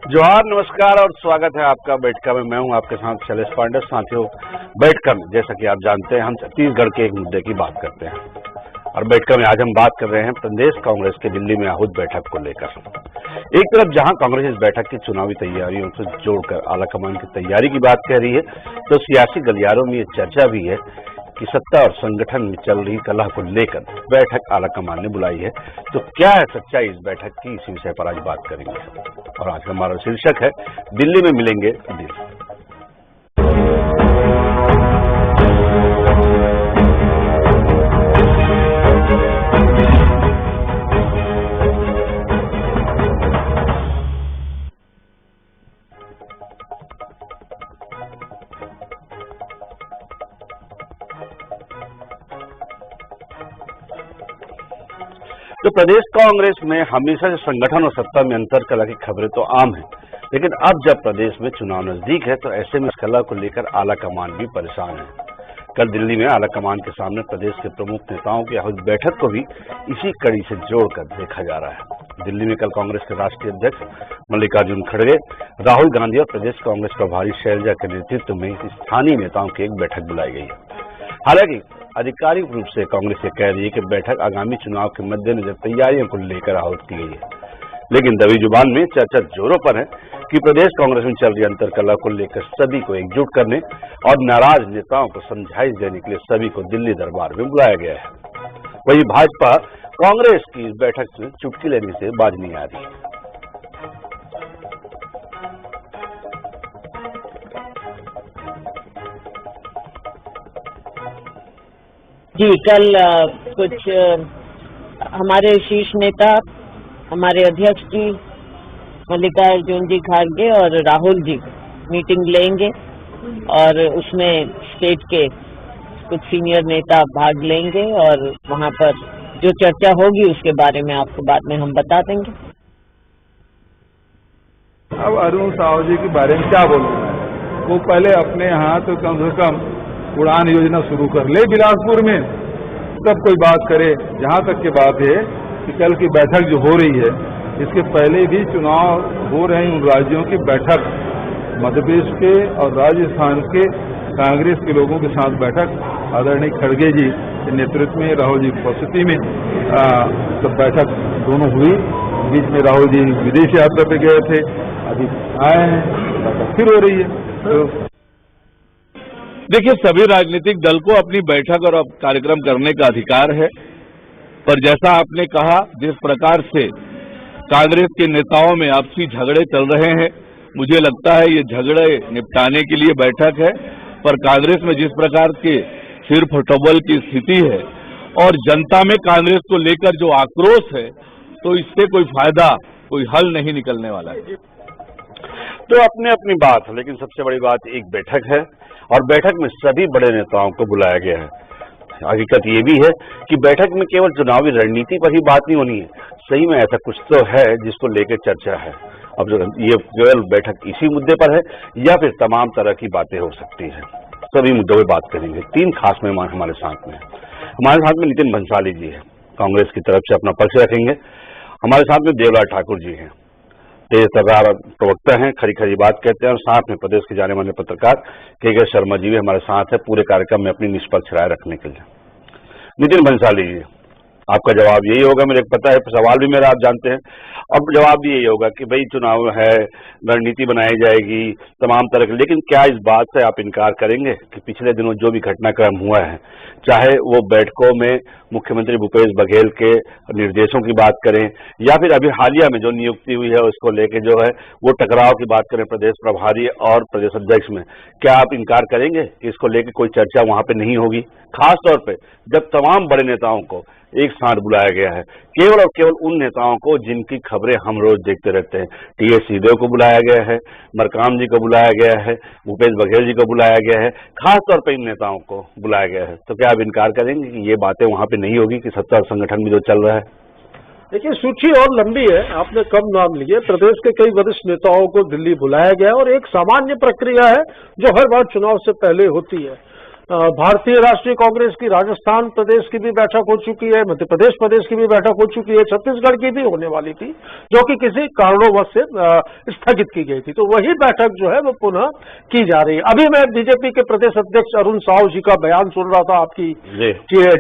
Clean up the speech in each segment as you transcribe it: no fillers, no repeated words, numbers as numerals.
जोहार, नमस्कार और स्वागत है आपका बैठका में। मैं हूं आपके साथ शैलेश पांडे। साथियों, बैठका में जैसा कि आप जानते हैं हम छत्तीसगढ़ के एक मुद्दे की बात करते हैं और बैठका में आज हम बात कर रहे हैं प्रदेश कांग्रेस के दिल्ली में आहूत बैठक को लेकर। एक तरफ जहां कांग्रेस इस बैठक की चुनावी तैयारियों से जोड़कर आलाकमान की तैयारी की बात कह रही है, तो सियासी गलियारों में ये चर्चा भी है कि सत्ता और संगठन में चल रही कलह को लेकर बैठक आलाकमान ने बुलाई है। तो क्या है सच्चाई इस बैठक की, इसी विषय पर आज बात करेंगे और आज का हमारा शीर्षक है दिल्ली में मिलेंगे दिल। तो प्रदेश कांग्रेस में हमेशा से संगठन और सत्ता में अंतर कला की खबरें तो आम है, लेकिन अब जब प्रदेश में चुनाव नजदीक है तो ऐसे में इस कला को लेकर आलाकमान भी परेशान है। कल दिल्ली में आलाकमान के सामने प्रदेश के प्रमुख नेताओं की आहूत बैठक को भी इसी कड़ी से जोड़कर देखा जा रहा है। दिल्ली में कल कांग्रेस के राष्ट्रीय अध्यक्ष मल्लिकार्जुन खड़गे, राहुल गांधी और प्रदेश कांग्रेस प्रभारी शैलजा के नेतृत्व में स्थानीय नेताओं की एक बैठक बुलाई गई है। हालांकि आधिकारिक रूप से कांग्रेस ये कह रही है कि बैठक आगामी चुनाव के मद्देनजर तैयारियों को लेकर आहूत की गई है, लेकिन दबी जुबान में चर्चा जोरों पर है कि प्रदेश कांग्रेस में चल रही अंतरकलह को लेकर सभी को एकजुट करने और नाराज नेताओं को समझाइश देने के लिए सभी को दिल्ली दरबार में बुलाया गया है। वहीं भाजपा कांग्रेस की इस बैठक से चुटकी लेने से बाज नहीं आ रही। जी, कल कुछ हमारे शीर्ष नेता, हमारे अध्यक्ष जी मल्लिकार्जुन जी खड़गे और राहुल जी मीटिंग लेंगे और उसमें स्टेट के कुछ सीनियर नेता भाग लेंगे और वहां पर जो चर्चा होगी उसके बारे में आपको बाद में हम बता देंगे। अब अरुण साहू जी के बारे में क्या बोलूं, वो पहले अपने यहाँ तो कम से कम उड़ान योजना शुरू कर ले बिलासपुर में, तब कोई बात करे। जहाँ तक की बात है कि कल की बैठक जो हो रही है, इसके पहले भी चुनाव हो रहे हैं उन राज्यों की बैठक, मध्य प्रदेश के और राजस्थान के कांग्रेस के लोगों के साथ बैठक आदरणीय खड़गे जी के नेतृत्व में, राहुल जी की उपस्थिति में सब बैठक दोनों हुई। बीच में राहुल जी विदेश यात्रा पे गए थे, अभी आए हैं, बैठक फिर हो रही है। तो देखिए, सभी राजनीतिक दल को अपनी बैठक और कार्यक्रम करने का अधिकार है, पर जैसा आपने कहा, जिस प्रकार से कांग्रेस के नेताओं में आपसी झगड़े चल रहे हैं, मुझे लगता है ये झगड़े निपटाने के लिए बैठक है। पर कांग्रेस में जिस प्रकार के सिर फटबल की स्थिति है और जनता में कांग्रेस को लेकर जो आक्रोश है, तो इससे कोई फायदा, कोई हल नहीं निकलने वाला है। तो अपनी अपनी बात है, लेकिन सबसे बड़ी बात एक बैठक है और बैठक में सभी बड़े नेताओं को बुलाया गया है। हकीकत ये भी है कि बैठक में केवल चुनावी रणनीति पर ही बात नहीं होनी है, सही में ऐसा कुछ तो है जिसको लेकर चर्चा है। अब ये केवल बैठक इसी मुद्दे पर है या फिर तमाम तरह की बातें हो सकती है, सभी मुद्दों पर बात करेंगे। तीन खास मेहमान हमारे साथ में नितिन भंसाली जी है, कांग्रेस की तरफ से अपना पक्ष रखेंगे। हमारे साथ में देवलाल ठाकुर जी हैं, तेज तर्रार प्रवक्ता हैं, खरी खरी बात कहते हैं, और साथ में प्रदेश के जाने माने पत्रकार के शर्मा जी भी हमारे साथ है पूरे कार्यक्रम में अपनी निष्पक्ष राय रखने के लिए। नितिन भंसाली जी, आपका जवाब यही होगा, मुझे पता है, सवाल भी मेरा आप जानते हैं, अब जवाब भी यही होगा कि भाई चुनाव है, रणनीति बनाई जाएगी तमाम तरह की, लेकिन क्या इस बात से आप इनकार करेंगे कि पिछले दिनों जो भी घटनाक्रम हुआ है, चाहे वो बैठकों में मुख्यमंत्री भूपेश बघेल के निर्देशों की बात करें या फिर अभी हालिया में जो नियुक्ति हुई है उसको लेके जो है वो टकराव की बात करें प्रदेश प्रभारी और प्रदेश अध्यक्ष में, क्या आप इनकार करेंगे कि इसको लेके कोई चर्चा वहां पे नहीं होगी? खास तौर पे जब तमाम बड़े नेताओं को एक साथ बुलाया गया है, केवल और केवल उन नेताओं को जिनकी खबरें हम रोज देखते रहते हैं। टी.एस. सिंहदेव को बुलाया गया है, मरकाम जी को बुलाया गया है, भूपेश बघेल जी को बुलाया गया है, खास तौर पे इन नेताओं को बुलाया गया है। तो क्या आप इनकार करेंगे कि ये बातें वहां पे नहीं होगी कि सत्ता और संगठन में जो चल रहा है? देखिए, सूची और लंबी है, आपने कम नाम लिए। प्रदेश के कई वरिष्ठ नेताओं को दिल्ली बुलाया गया और एक सामान्य प्रक्रिया है जो हर बार चुनाव से पहले होती है। भारतीय राष्ट्रीय कांग्रेस की राजस्थान प्रदेश की भी बैठक हो चुकी है, मध्य प्रदेश प्रदेश की भी बैठक हो चुकी है, छत्तीसगढ़ की भी होने वाली थी, जो कि किसी कारणों से स्थगित की गई थी। तो वही बैठक जो है वो पुनः की जा रही है। अभी मैं बीजेपी के प्रदेश अध्यक्ष अरुण साहू जी का बयान सुन रहा था आपकी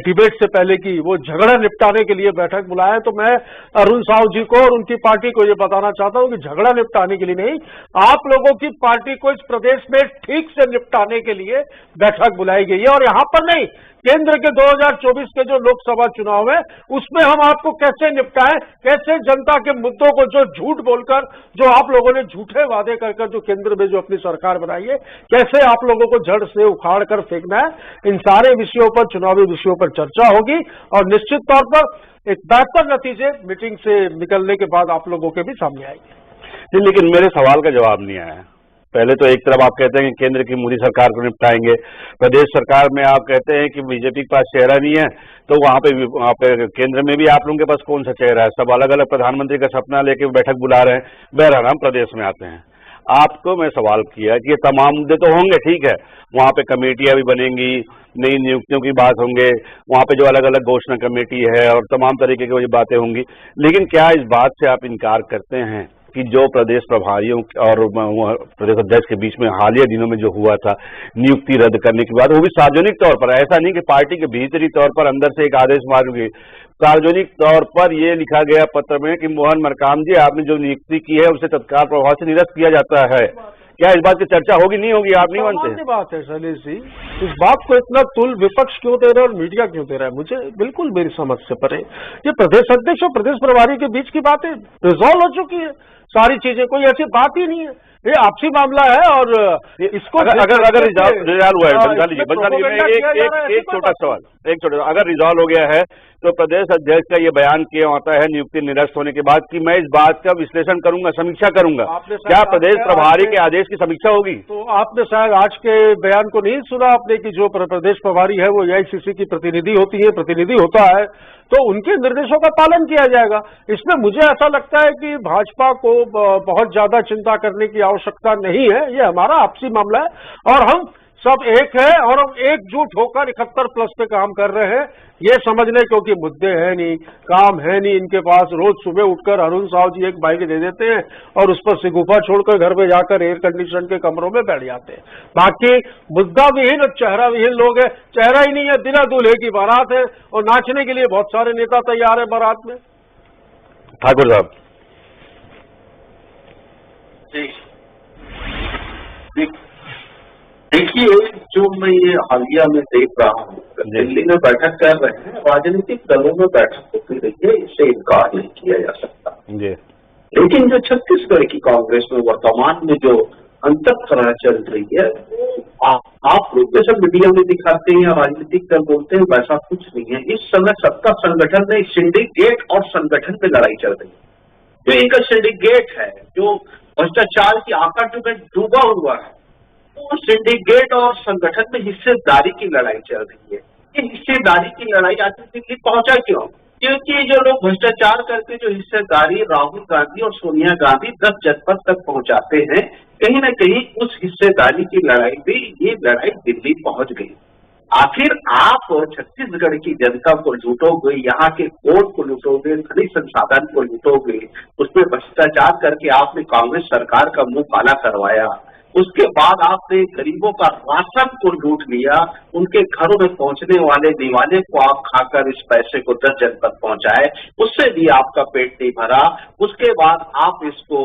डिबेट से पहले की वो झगड़ा निपटाने के लिए बैठक बुलाया। तो मैं अरुण साहू जी को और उनकी पार्टी को ये बताना चाहता हूं कि झगड़ा निपटाने के लिए नहीं, आप लोगों की पार्टी को इस प्रदेश में ठीक से निपटाने के लिए बैठक बुलाई गई है। और यहां पर नहीं, केंद्र के 2024 के जो लोकसभा चुनाव है उसमें हम आपको कैसे निपटाएं, कैसे जनता के मुद्दों को जो झूठ बोलकर, जो आप लोगों ने झूठे वादे कर जो केंद्र में जो अपनी सरकार बनाई है, कैसे आप लोगों को जड़ से उखाड़ कर फेंकना है, इन सारे विषयों पर, चुनावी विषयों पर चर्चा होगी और निश्चित तौर पर एक बेहतर नतीजे मीटिंग से निकलने के बाद आप लोगों के भी सामने आएंगे। लेकिन मेरे सवाल का जवाब नहीं आया। पहले तो एक तरफ आप कहते हैं कि केंद्र की मोदी सरकार को निपटाएंगे, प्रदेश सरकार में आप कहते हैं कि बीजेपी के पास चेहरा नहीं है, तो वहां पे केंद्र में भी आप लोगों के पास कौन सा चेहरा है? सब अलग अलग प्रधानमंत्री का सपना लेके बैठक बुला रहे हैं। बहरहाल हम प्रदेश में आते हैं। आपको मैं सवाल किया कि ये तमाम मुद्दे तो होंगे, ठीक है, वहां पे कमेटियां भी बनेंगी, नई नियुक्तियों की बात होंगे, वहां पे जो अलग अलग घोषणा कमेटी है और तमाम तरीके की बातें होंगी, लेकिन क्या इस बात से आप इनकार करते हैं कि जो प्रदेश प्रभारियों और प्रदेश अध्यक्ष के बीच में हालिया दिनों में जो हुआ था, नियुक्ति रद्द करने की बात, वो भी सार्वजनिक तौर पर, ऐसा नहीं कि पार्टी के भीतरी तौर पर अंदर से एक आदेश मार गई, सार्वजनिक तौर पर ये लिखा गया पत्र में कि मोहन मरकाम जी, आपने जो नियुक्ति की है उसे तत्काल प्रभाव से निरस्त किया जाता है। क्या इस बात की चर्चा होगी? नहीं होगी? आप नहीं मानते? बात है शैलेश जी, इस बात को इतना तुल विपक्ष क्यों दे रहे हैं और मीडिया क्यों दे रहा है, मुझे बिल्कुल मेरी समझ से परे। ये प्रदेश अध्यक्ष और प्रदेश प्रभारी के बीच की बातें रिजॉल्व हो चुकी है, सारी चीजें, कोई ऐसी बात ही नहीं है, ये आपसी मामला है। और इसको अगर रिजॉल्व हुआ है, बंगाली जी, एक छोटा सवाल, अगर रिजॉल्व हो गया है तो प्रदेश अध्यक्ष का ये बयान किया होता है नियुक्ति निरस्त होने के बाद कि मैं इस बात का विश्लेषण करूंगा, समीक्षा करूंगा, क्या प्रदेश प्रभारी के आदेश की समीक्षा होगी? तो आपने शायद आज के बयान को नहीं सुना आपने कि जो प्रदेश प्रभारी है वो एआईसीसी की प्रतिनिधि होती है, प्रतिनिधि होता है, तो उनके निर्देशों का पालन किया जाएगा। इसमें मुझे ऐसा लगता है कि भाजपा को बहुत ज्यादा चिंता करने की आवश्यकता नहीं है, ये हमारा आपसी मामला है और हम सब एक है और हम एकजुट होकर 71+ पे काम कर रहे हैं, ये समझने, क्योंकि मुद्दे हैं नहीं, काम है नहीं इनके पास। रोज सुबह उठकर अरुण साहू जी एक बाइक दे देते हैं और उस पर सिगुफा छोड़कर घर में जाकर एयर कंडीशन के कमरों में बैठ जाते हैं। बाकी मुद्दा विहीन और चेहरा विहीन लोग हैं, चेहरा ही नहीं है, बिना दूल्हे की बारात है और नाचने के लिए बहुत सारे नेता तैयार है बारात में। ठाकुर साहब देखिए, जो मैं ये हालिया में देख रहा हूँ, दिल्ली में बैठक कर रहे हैं, राजनीतिक दलों में बैठक होती रही है, इससे इनकार नहीं किया जा सकता। लेकिन जो छत्तीसगढ़ की कांग्रेस में वर्तमान में जो अंतःकलह चल रही है, आप लोग जैसा मीडिया में दिखाते हैं, राजनीतिक दल बोलते हैं, वैसा कुछ नहीं है। इस समय सत्ता संगठन में सिंडिकेट और संगठन में लड़ाई चल रही है। जो इनका सिंडिकेट है, जो भ्रष्टाचार की आकट में डूबा हुआ है, तो सिंडिकेट और संगठन में हिस्सेदारी की लड़ाई चल रही है। ये हिस्सेदारी की लड़ाई आज दिल्ली पहुंचा क्यों? क्योंकि जो लोग भ्रष्टाचार करके जो हिस्सेदारी राहुल गांधी और सोनिया गांधी 10 जनपद तक पहुंचाते हैं, कहीं न कहीं उस हिस्सेदारी की लड़ाई में ये लड़ाई दिल्ली पहुंच गई। आखिर आप छत्तीसगढ़ की जनता को लूटोगे, यहाँ के कोर्ट को लूटोगे, खनिज संसाधन को लूटोगे, उसमें भ्रष्टाचार करके आपने कांग्रेस सरकार का मुंह काला करवाया, उसके बाद आपने गरीबों का राशन को लूट लिया, उनके घरों में पहुंचने वाले दिवाले को आप खाकर इस पैसे को 10 जनपद पहुंचाए, उससे भी आपका पेट नहीं भरा। उसके बाद आप इसको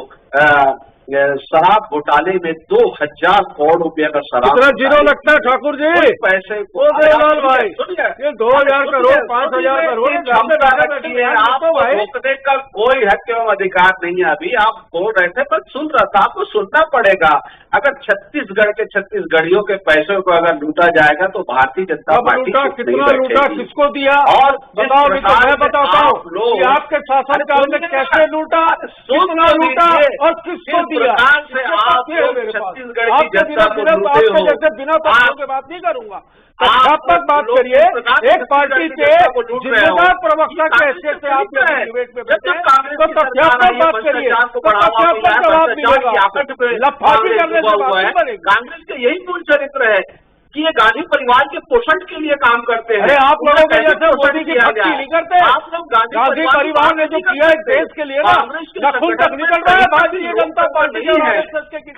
शराब घोटाले में 2000 करोड़ रुपए का शराब, कितना जीरो लगता है ठाकुर जी? पैसे को देवलाल भाई, ये 2000 करोड़ 5000 करोड़ आपको रोकने का कोई हक एवं अधिकार नहीं है। अभी आप बोल रहे थे, पर सुन रहा था, आपको सुनना पड़ेगा। अगर छत्तीसगढ़ के छत्तीसगढ़ियों के पैसों को अगर लूटा जाएगा तो भारतीय जनता पार्टी कितना लूटा, किसको दिया, और बताओ। मैं बताता हूँ आपके शासनकाल में कैसे लूटा, कितना लूटा और किसको दिया। से आप छत्तीसगढ़ की जनता को लूटे हो, जैसे बिना तथ्यों के बात नहीं करूंगा, तथ्यात्मक बात करिए। एक पार्टी के जिम्मेदार प्रवक्ता के हैसियत से आप डिबेट में बैठे तो तथ्यात्मक बात करिए, तथ्यात्मक जवाब मिलेगा। लफाजी करने से बात नहीं बनेगी। कांग्रेस का यही मूल चरित्र है कि ये गांधी परिवार के पोषण के लिए काम करते हैं। अरे आप लोगों के जैसे पोषण मोदी की किया भक्ति जाए। नहीं करते। आप लोग गांधी परिवार ने जो किया है देश के लिए ना, खून तक निकल रहा है भारतीय जनता पार्टी के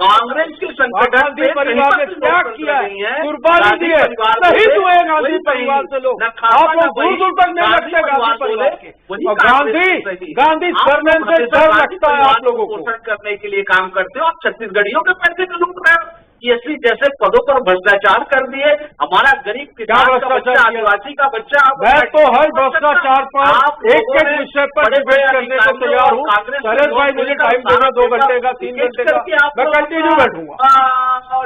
कांग्रेस के संगठन गांधी परिवार ने त्याग किया है, कुर्बानी दी है, शहीद हुए गांधी परिवार से लोग। आप लोग दूर दूर तक नहीं लगते गांधी परिवार के, और गांधी सरनेम से डर लगता है आप लोगों को। पोषण करने के लिए काम करते हो आप, छत्तीसगढ़ियों के पैसे को लूट रहे हो। एससी जैसे पदों पर भ्रष्टाचार कर दिए, हमारा गरीब किसान का बच्चा, आदिवासी का बच्चा। मैं तो हर भ्रष्टाचार पर एक विषय पर डिबेट करने को तैयार हूँ। शरद भाई मुझे टाइम देना 2 घंटे का 3 घंटे का, मैं कंटिन्यू बैठूंगा।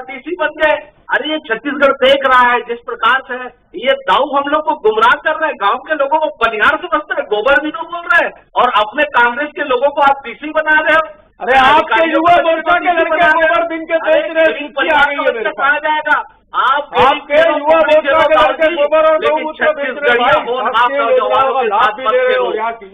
डीसी बन गए। अरे ये छत्तीसगढ़ देख रहा है जिस प्रकार से है, ये दाऊ हम लोग को गुमराह कर रहे हैं, गांव के लोगों को बनिहार समझते हैं, गोबर भी नहीं बोल रहे हैं, और अपने कांग्रेस के लोगों को आप डीसी बना रहे हो। अरे आपके युवा मोर्चा के लड़के गोबर दिन के बेच रहे, सूची आ गई है मेरे पास। कहा जाएगा आपके युवा मोर्चा के लड़के गोबर और गौमूत्र बेच रहे भाई,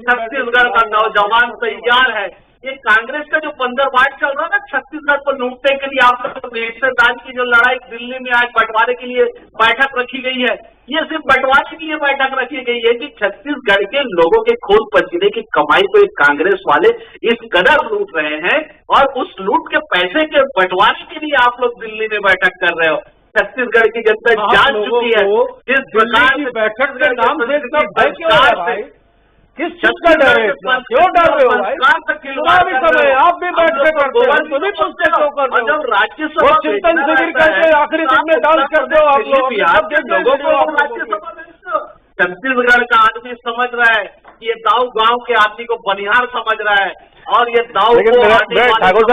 छत्तीसगढ़ का नौजवान तैयार है। ये कांग्रेस का जो बंदरबाट चल रहा है ना छत्तीसगढ़ को लूटने के लिए, आप लोग हिस्सेदारी की जो लड़ाई दिल्ली में आज बंटवारे के लिए बैठक रखी गई है, ये सिर्फ बंटवारे के लिए बैठक रखी गई है कि छत्तीसगढ़ के लोगों के खून पसीने की कमाई को एक कांग्रेस वाले इस कदर लूट रहे हैं, और उस लूट के पैसे के बंटवारे के लिए आप लोग दिल्ली में बैठक कर रहे हो। छत्तीसगढ़ की जनता जान चुकी है जिस प्रकार से बैठक के नाम से इतना भय क्यों है भाई? किस चीज का डर है इतना? क्यों डर रहे हो भाई? चुनावी समय आप भी बैठ के करते हो, तुम भी पूछते क्यों कर रहे हो? जब राज्यसभा चिंतन शिविर करके आखिरी दिन में डांस करते हो आप लोग। छत्तीसगढ़ का आदमी समझ रहा है कि ये दाऊ गांव के आदमी को बनिहार समझ रहा है, और ये दाऊ। लेकिन ठाकुर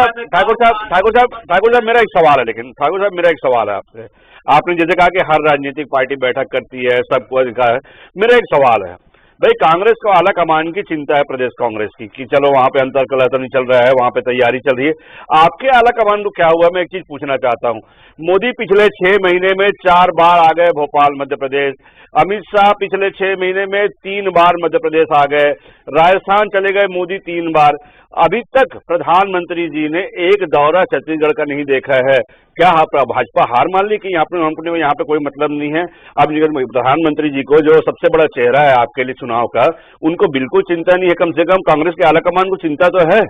साहब मेरा एक सवाल है, लेकिन ठाकुर साहब मेरा एक सवाल है आपसे। आपने जैसे कहा कि हर राजनीतिक पार्टी बैठक करती है, सबको अधिकार है। मेरा एक सवाल है भाई, कांग्रेस को आला कमान की चिंता है प्रदेश कांग्रेस की कि चलो वहां पे अंतर्कलह नहीं चल रहा है, वहां पे तैयारी चल रही है। आपके आला कमान को क्या हुआ? मैं एक चीज पूछना चाहता हूं। मोदी पिछले 6 महीने में 4 बार आ गए भोपाल मध्य प्रदेश, अमित शाह पिछले 6 महीने में 3 बार मध्य प्रदेश आ गए, राजस्थान चले गए मोदी 3 बार। अभी तक प्रधानमंत्री जी ने एक दौरा छत्तीसगढ़ का नहीं देखा है। क्या भाजपा हार मान ली कि यहाँ पे कोई मतलब नहीं है? अब प्रधानमंत्री जी को, जो सबसे बड़ा चेहरा है आपके लिए चुनाव का, उनको बिल्कुल चिंता नहीं है? कम से कम कांग्रेस के आलाकमान को चिंता तो है।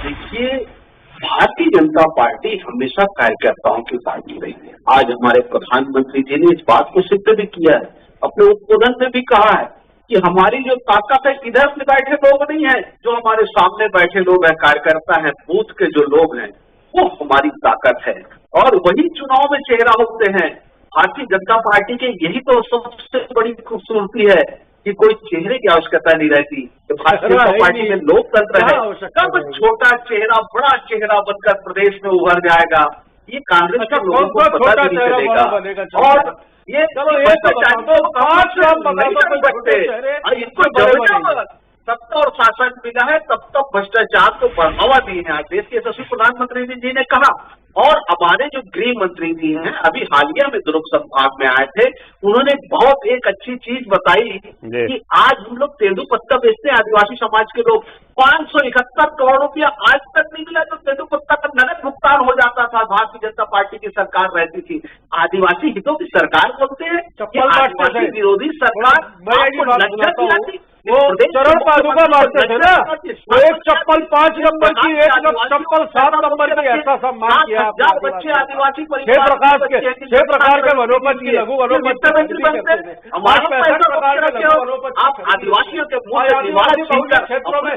देखिए, भारतीय जनता पार्टी हमेशा कार्यकर्ताओं की पार्टी रही है। आज हमारे प्रधानमंत्री जी ने इस बात को सिद्ध भी किया है, अपने उद्बोधन में भी कहा है कि हमारी जो ताकत है इधर से बैठे लोग नहीं है, जो हमारे सामने बैठे लोग हैं, कार्यकर्ता हैं, बूथ के जो लोग हैं, वो हमारी ताकत है, और वही चुनाव में चेहरा होते हैं। भारतीय जनता पार्टी के यही तो सबसे बड़ी खूबसूरती है कि कोई चेहरे की आवश्यकता नहीं रहती। भारतीय जनता पार्टी में लोकतंत्र है, कब छोटा चेहरा बड़ा चेहरा बनकर प्रदेश में उभर जाएगा, ये कांग्रेस के लोगों को पता भी नहीं चलेगा। और ये 5 नहीं सकते, इनको सत्ता और शासन मिला है, तब भ्रष्टाचार को बढ़ावा दिए हैं। देश के यशस्वी प्रधानमंत्री जी ने कहा, और हमारे जो गृह मंत्री जी हैं अभी हालिया में दुर्ग संभाग में आए थे, उन्होंने बहुत एक अच्छी चीज बताई कि आज हम लोग तेंदुपत्ता बेचते हैं, आदिवासी समाज के लोग 571 करोड़ रुपया आज तक नहीं मिला। तो तेंदुपत्ता का नगद भुगतान हो जाता था, भारतीय जनता पार्टी की सरकार रहती थी। आदिवासी हितों की सरकार बोलते हैं, आदिवासी विरोधी सरकार। वो चरण पादुका बांटते थे ना, वो एक चप्पल 5 नंबर की, एक चप्पल 7 नंबर की, ऐसा सम्मान किया बच्चे आदिवासी 6 प्रकार के वनोपज की, लघु वनोपज की, आप आदिवासियों के क्षेत्रों में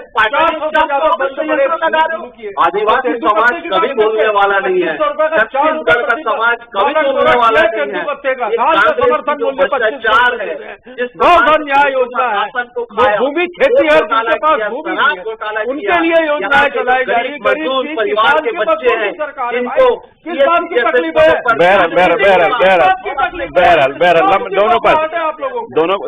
आदिवासी समाज कभी बोलने वाला नहीं है, छत्तीसगढ़ का समाज कभी बोलने वाला नहीं है। समर्थन मूल्य 25,000 है, गौधन न्याय योजना है, भूमि खेती है जिनके पास भूमि है, उनके लिए योजनाएं चलाई जा रही। गरीब परिवार के बच्चे हैं जिनको किस बात की तकलीफ है? बहरहाल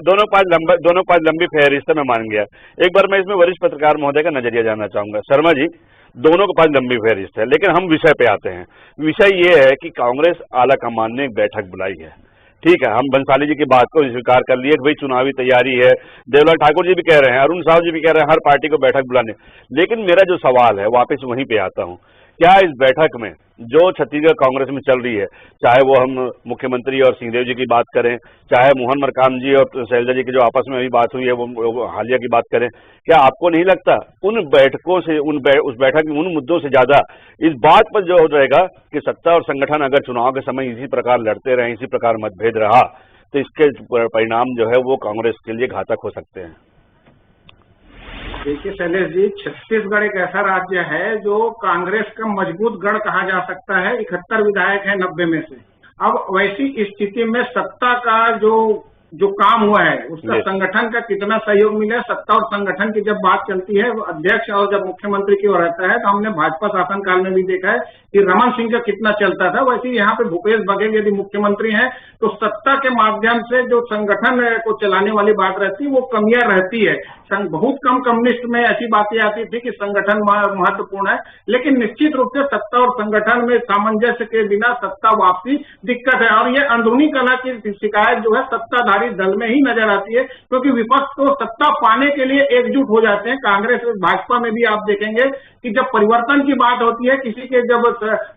दोनों पांच लंबी फहरिस्त में मान गया। एक बार मैं इसमें वरिष्ठ पत्रकार महोदय का नजरिया जानना चाहूंगा। शर्मा जी, दोनों के पास लंबी फहरिस्त है, लेकिन हम विषय पे आते हैं। विषय ये है कि कांग्रेस आला कमान ने एक बैठक बुलाई है, ठीक है, हम बंसाली जी की बात को स्वीकार कर लिए कि भाई चुनावी तैयारी है, देवलाल ठाकुर जी भी कह रहे हैं, अरुण साहु जी भी कह रहे हैं हर पार्टी को बैठक बुलाने। लेकिन मेरा जो सवाल है वापस वहीं पे आता हूं क्या इस बैठक में जो छत्तीसगढ़ कांग्रेस में चल रही है, चाहे वो हम मुख्यमंत्री और सिंहदेव जी की बात करें, चाहे मोहन मरकाम जी और शैलजा जी की जो आपस में अभी बात हुई है वो हालिया की बात करें, क्या आपको नहीं लगता उन बैठकों से उस बैठक में उन मुद्दों से ज्यादा इस बात पर जो रहेगा कि सत्ता और संगठन अगर चुनाव के समय इसी प्रकार लड़ते रहे, इसी प्रकार मतभेद रहा, तो इसके परिणाम जो है वो कांग्रेस के लिए घातक हो सकते हैं? देखिए शैलेश जी, छत्तीसगढ़ एक ऐसा राज्य है जो कांग्रेस का मजबूत गढ़ कहा जा सकता है। 71 विधायक हैं 90 में से। अब वैसी स्थिति में सत्ता का जो काम हुआ है उसका संगठन का कितना सहयोग मिला, सत्ता और संगठन की जब बात चलती है अध्यक्ष और जब मुख्यमंत्री की ओर रहता है तो हमने भाजपा शासनकाल में भी देखा है कि रमन सिंह का कितना चलता था। वैसे यहाँ पे भूपेश बघेल यदि मुख्यमंत्री हैं तो सत्ता के माध्यम से जो संगठन को चलाने वाली बात रहती है वो कमियां रहती है। बहुत कम कम्युनिस्ट में ऐसी बातें आती थी कि संगठन महत्वपूर्ण है, लेकिन निश्चित रूप से सत्ता और संगठन में सामंजस्य के बिना सत्ता वापसी दिक्कत है। और ये अंदरूनी कला की शिकायत जो है सत्ताधारी दल में ही नजर आती है, क्योंकि विपक्ष तो सत्ता पाने के लिए एकजुट हो जाते हैं। कांग्रेस और भाजपा में भी आप देखेंगे कि जब परिवर्तन की बात होती है, किसी के जब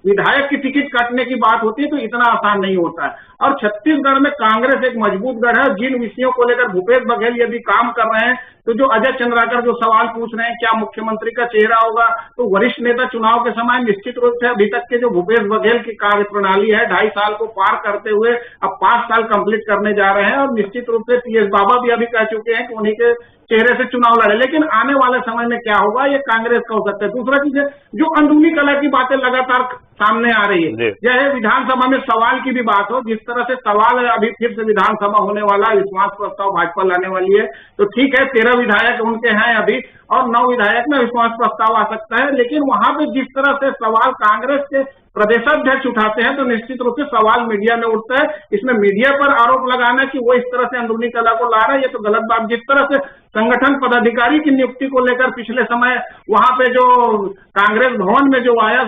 विधायक की टिकट काटने की बात होती है तो इतना आसान नहीं होता है। और छत्तीसगढ़ में कांग्रेस एक मजबूत गढ़ है। जिन विषयों को लेकर भूपेश बघेल यदि काम कर रहे हैं तो जो अजय चंद्राकर जो सवाल पूछ रहे हैं क्या मुख्यमंत्री का चेहरा होगा, तो वरिष्ठ नेता चुनाव के समय निश्चित रूप से अभी तक के जो भूपेश बघेल की कार्य प्रणाली है 2.5 साल को पार करते हुए अब 5 साल कंप्लीट करने जा रहे हैं। और निश्चित रूप से टीएस बाबा भी अभी कह चुके हैं कि उन्हीं के चेहरे से चुनाव लड़े। लेकिन आने वाले समय में क्या होगा ये कांग्रेस का हो सकता है। दूसरा चीज है जो अंदरूनी कला की बातें लगातार सामने आ रही है, चाहे विधानसभा में सवाल की भी बात हो, जिस तरह से सवाल अभी फिर से विधानसभा होने वाला है, विश्वास प्रस्ताव भाजपा लाने वाली है, तो ठीक है 13 विधायक उनके हैं अभी और 9 विधायक में विश्वास प्रस्ताव आ सकता है। लेकिन वहां पे जिस तरह से सवाल कांग्रेस के प्रदेशाध्यक्ष उठाते हैं तो निश्चित रूप से सवाल मीडिया में उठता है। इसमें मीडिया पर आरोप लगाना कि वो इस तरह से अंदरूनी कला को ला रहा है ये तो गलत बात। जिस तरह से संगठन पदाधिकारी की नियुक्ति को लेकर पिछले समय वहां पे जो कांग्रेस भवन में जो आया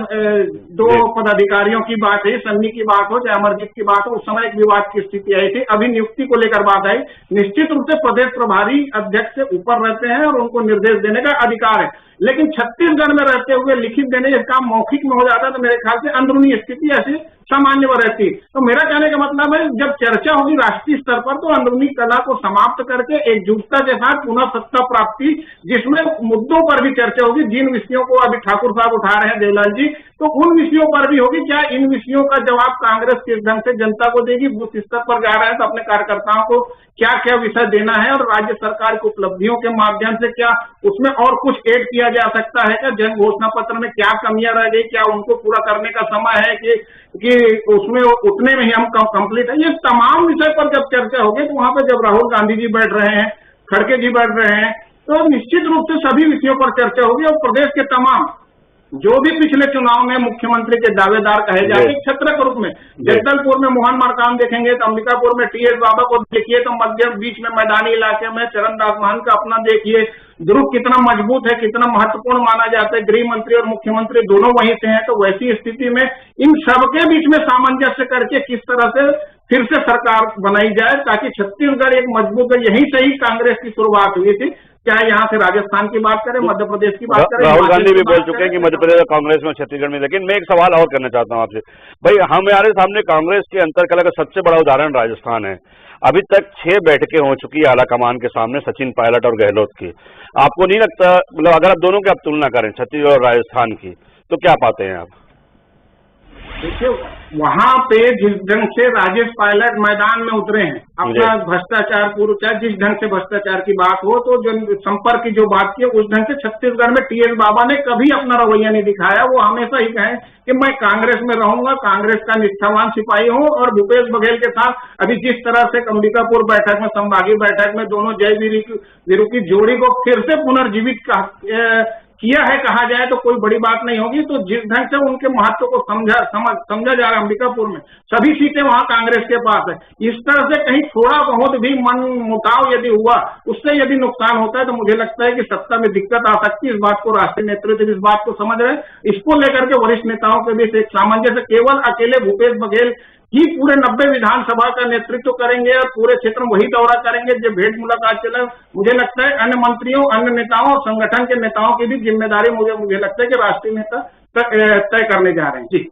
2 पदाधिकारियों की बात है, सन्नी की बात हो चाहे अमरजीत की बात हो, उस समय एक विवाद की स्थिति आई थी। अभी नियुक्ति को लेकर बात आई। निश्चित रूप से प्रदेश प्रभारी अध्यक्ष से ऊपर रहते हैं और उनको निर्देश देने का अधिकार है, लेकिन छत्तीसगढ़ में रहते हुए लिखित देने का काम मौखिक में हो जाता है तो मेरे ख्याल से अंदरूनी स्थिति ऐसी सामान्य रहती। तो मेरा कहने का मतलब है जब चर्चा होगी राष्ट्रीय स्तर पर तो अंदरूनी कला को समाप्त करके एकजुटता के साथ पुनः सत्ता प्राप्ति, जिसमें मुद्दों पर भी चर्चा होगी। जिन विषयों को अभी ठाकुर साहब उठा रहे हैं देवलाल जी, तो उन विषयों पर भी होगी। क्या इन विषयों का जवाब कांग्रेस किस ढंग से जनता को देगी? बूथ स्तर पर जा रहे हैं तो अपने कार्यकर्ताओं को क्या क्या विषय देना है और राज्य सरकार की उपलब्धियों के माध्यम से क्या उसमें और कुछ ऐड किया जा सकता है? क्या जन घोषणा पत्र में क्या कमियां रह गई, क्या उनको पूरा करने का समय है कि उसमें उतने में ही हम कंप्लीट है? ये तमाम विषय पर जब चर्चा होगी तो वहां पर जब राहुल गांधी जी बैठ रहे हैं, खड़गे जी बैठ रहे हैं, तो निश्चित रूप से सभी विषयों पर चर्चा होगी। और प्रदेश के तमाम जो भी पिछले चुनाव में मुख्यमंत्री के दावेदार कहे जाते क्षेत्र के रूप में, जगदलपुर में मोहन मरकाम देखेंगे तो अंबिकापुर में टीएस बाबा को देखिए, तो मध्य बीच में मैदानी इलाके में चरणदास महंत का अपना देखिए, ध्रुव कितना मजबूत है, कितना महत्वपूर्ण माना जाता है। गृह मंत्री और मुख्यमंत्री दोनों वहीं से हैं। तो वैसी स्थिति में इन सबके बीच में सामंजस्य करके किस तरह से फिर से सरकार बनाई जाए ताकि छत्तीसगढ़ एक मजबूत है। यहीं से ही कांग्रेस की शुरुआत हुई थी। चाहे यहाँ से राजस्थान की बात करें, मध्य प्रदेश की बात करें, राहुल गांधी भी बोल चुके हैं कि मध्य प्रदेश कांग्रेस में छत्तीसगढ़ में। लेकिन मैं एक सवाल और करना चाहता हूँ आपसे भाई, हमारे सामने कांग्रेस के अंतरकला का सबसे बड़ा उदाहरण राजस्थान है। अभी तक 6 बैठकें हो चुकी है आला कमान के सामने, सचिन पायलट और गहलोत की। आपको नहीं लगता, मतलब अगर आप दोनों की आप तुलना करें छत्तीसगढ़ और राजस्थान की, तो क्या पाते हैं आप? देखिए वहां पे जिस ढंग से राजेश पायलट मैदान में उतरे हैं, अपना भ्रष्टाचार पूर्व चाहे जिस ढंग से भ्रष्टाचार की बात हो तो जन संपर्क की जो बात की है उस ढंग से छत्तीसगढ़ में टीएस बाबा ने कभी अपना रवैया नहीं दिखाया। वो हमेशा ही कहे कि मैं कांग्रेस में रहूंगा, कांग्रेस का निष्ठावान सिपाही हूं। और भूपेश बघेल के साथ अभी जिस तरह से अंबिकापुर बैठक में, संभागीय बैठक में दोनों जय वीरू की जोड़ी को फिर से पुनर्जीवित किया है कहा जाए तो कोई बड़ी बात नहीं होगी। तो जिस ढंग से उनके महत्व को समझा जा रहा है अंबिकापुर में, सभी सीटें वहां कांग्रेस के पास है। इस तरह से कहीं थोड़ा बहुत भी मन मुटाव यदि हुआ, उससे यदि नुकसान होता है तो मुझे लगता है कि सत्ता में दिक्कत आ सकती है। इस बात को राष्ट्रीय नेतृत्व इस बात को समझ रहे हैं। इसको लेकर के वरिष्ठ नेताओं के बीच एक सामंजस्य, केवल अकेले भूपेश बघेल ही पूरे 90 विधानसभा का नेतृत्व करेंगे और पूरे क्षेत्र में वही दौरा करेंगे जो भेंट मुलाकात चला। मुझे लगता है अन्य मंत्रियों, अन्य नेताओं और संगठन के नेताओं की भी जिम्मेदारी मुझे लगता है कि राष्ट्रीय नेता तय करने जा रहे हैं। जी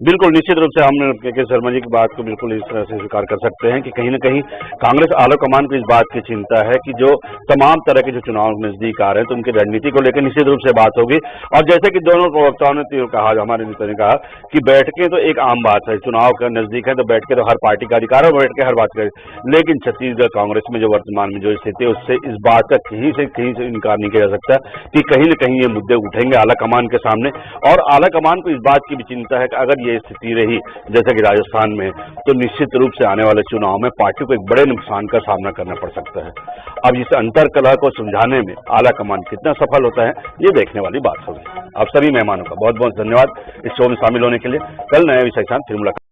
बिल्कुल, निश्चित रूप से हम के शर्मा जी की बात को बिल्कुल इस तरह से स्वीकार कर सकते हैं कि कहीं न कहीं कांग्रेस आला कमान को इस बात की चिंता है कि जो तमाम तरह के जो चुनाव नजदीक आ रहे हैं तो उनकी रणनीति को लेकर निश्चित रूप से बात होगी। और जैसे कि दोनों प्रवक्ताओं ने कहा, हमारे नेता ने कहा कि बैठकें तो एक आम बात है, चुनाव का नजदीक है तो बैठकें तो हर पार्टी का अधिकार है, बैठ के हर बात करें। लेकिन छत्तीसगढ़ कांग्रेस में जो वर्तमान में जो स्थिति है उससे इस बात का कहीं से इनकार नहीं किया जा सकता कि कहीं न कहीं ये मुद्दे उठेंगे आला कमान के सामने। और आला कमान को इस बात की भी चिंता है कि अगर ये स्थिति रही जैसे कि राजस्थान में, तो निश्चित रूप से आने वाले चुनाव में पार्टी को एक बड़े नुकसान का सामना करना पड़ सकता है। अब इस अंतर कलह को सुलझाने में आला कमान कितना सफल होता है ये देखने वाली बात होगी। आप सभी मेहमानों का बहुत बहुत धन्यवाद इस शो में शामिल होने के लिए। कल नए विषय के साथ फिर मुलाकात।